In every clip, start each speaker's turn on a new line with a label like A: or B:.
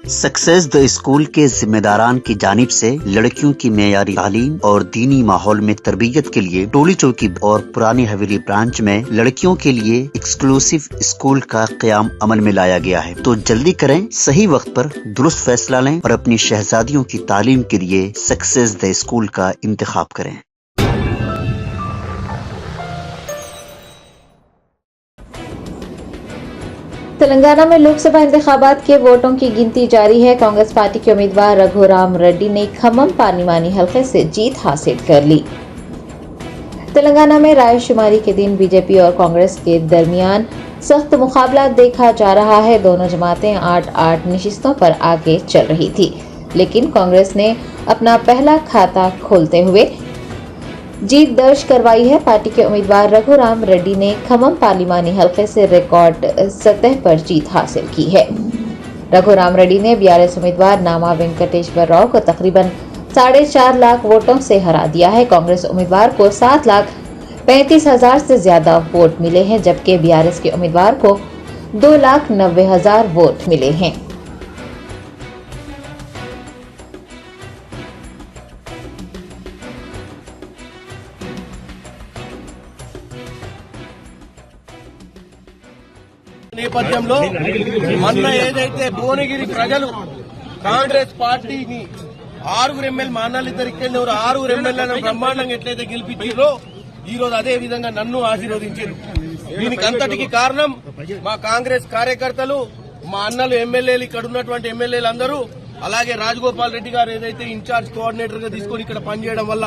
A: Success the school के जिम्मेदारान की जानिब से लड़कियों की मेयारी तालीम और दीनी माहौल में तरबियत के लिए टोली चौकी और पुरानी हवेली ब्रांच में लड़कियों के लिए एक्सक्लूसिव स्कूल का क़याम अमल में लाया गया है। तो जल्दी करें, सही वक्त पर दुरुस्त फैसला लें और अपनी शहजादियों की तालीम के लिए सक्सेस द स्कूल का इंतखाब करें।
B: तेलंगाना में लोकसभा इंतखाबात के वोटों की गिनती जारी है। कांग्रेस पार्टी के उम्मीदवार रघुराम रेड्डी ने खम्मम पानीमानी हलके से जीत हासिल कर ली। तेलंगाना में रायशुमारी के दिन बीजेपी और कांग्रेस के दरमियान सख्त मुकाबला देखा जा रहा है। दोनों जमातें 8-8 नशिस्तों पर आगे चल रही थी, लेकिन कांग्रेस ने अपना पहला खाता खोलते हुए जीत दर्ज करवाई है। पार्टी के उम्मीदवार रघुराम रेड्डी ने खम्मम पार्लिमानी हलके से रिकॉर्ड सतह पर जीत हासिल की है। रघुराम रेड्डी ने बीआरएस उम्मीदवार नामा वेंकटेश्वर राव को तकरीबन 4.5 लाख वोटों से हरा दिया है। कांग्रेस उम्मीदवार को 7,35,000 से ज्यादा वोट मिले हैं, जबकि बीआरएस के उम्मीदवार को 2,90,000 वोट मिले हैं।
C: నేపథ్యంలో మొన్న ఏదైతే భువనగిరి ప్రజలు కాంగ్రెస్ పార్టీని 6 ఎమ్మెల్యే మానాలు ఇద్దరికి 6 ఎమ్మెల్యేలను బ్రహ్మాండంగా ఎట్లయితే గెలిపించారో ఈ రోజు అదే విధంగా నన్ను ఆశీర్వదించారు। దీనికి అంతటికి కారణం మా కాంగ్రెస్ కార్యకర్తలు, మా అన్నలు ఎమ్మెల్యేలు, ఇక్కడ ఉన్నటువంటి ఎమ్మెల్యేలు అందరూ, అలాగే రాజగోపాల్ రెడ్డి గారు ఏదైతే ఇన్ఛార్జ్ కోఆర్డినేటర్ గా తీసుకొని ఇక్కడ పనిచేయడం వల్ల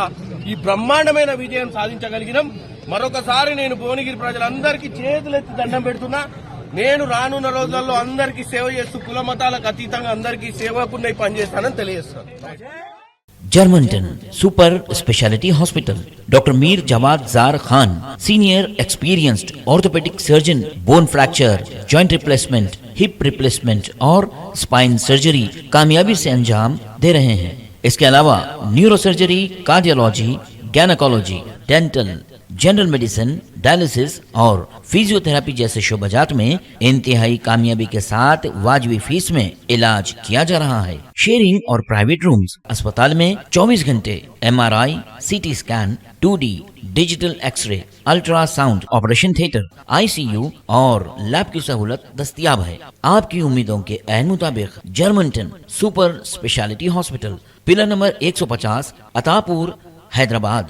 C: ఈ బ్రహ్మాండమైన విజయం సాధించగలిగినాం। మరొకసారి నేను భువనగిరి ప్రజలందరికీ చేతులెత్తి దండం పెడుతున్నా। నేను రానున్న రోజుల్లో అందరికీ సేవ చేస్తూ కుల మతాలకు అతీతంగా అందరికీ సేవకున్నై పనిచేస్తానని తెలియజేస్తాను।
D: Germanten super speciality hospital, doctor Mir Jawad Zar Khan, senior experienced orthopaedic surgeon, bone fracture, joint replacement, hip replacement और स्पाइन सर्जरी कामयाबी से अंजाम दे रहे हैं। इसके अलावा neuro surgery, cardiology, gynaecology, dental, general medicine, dialysis और फिजियोथेरेपी जैसे शोबाजात में इंतहाई कामयाबी के साथ वाजबी फीस में इलाज किया जा रहा है। शेयरिंग और प्राइवेट रूम्स, अस्पताल में 24 घंटे MRI, CT scan, 2D digital x-ray, ultrasound, operation theatre, ICU और लैब की सहूलत दस्तयाब है। आपकी उम्मीदों के ऐन मुताबिक Germanten super speciality hospital, pillar number 150, Attapur, Hyderabad.